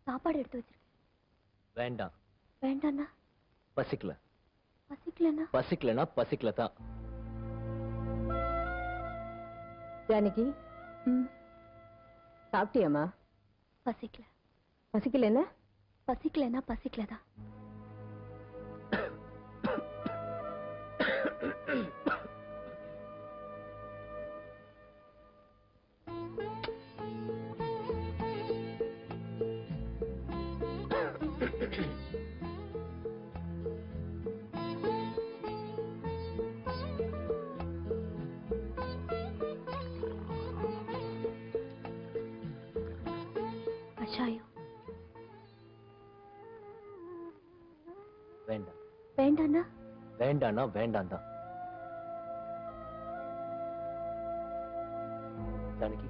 சாப்பாடு எடுத்து வச்சிருக்கேன். வேண்டாம். வேண்டாண்ணா. பசிக்கல. பசிக்கலண்ணா. பசிக்கலனா பசிக்கல தான். ஜானகி, சாப்பிட்டியாமா? பசிக்கல. பசிக்கல என்ன? பசிக்கலன்னா பசிக்கலதான். வேண்டாம். வேண்டாண்ணா. வேண்டானா வேண்டாம் தான். ஜானகி,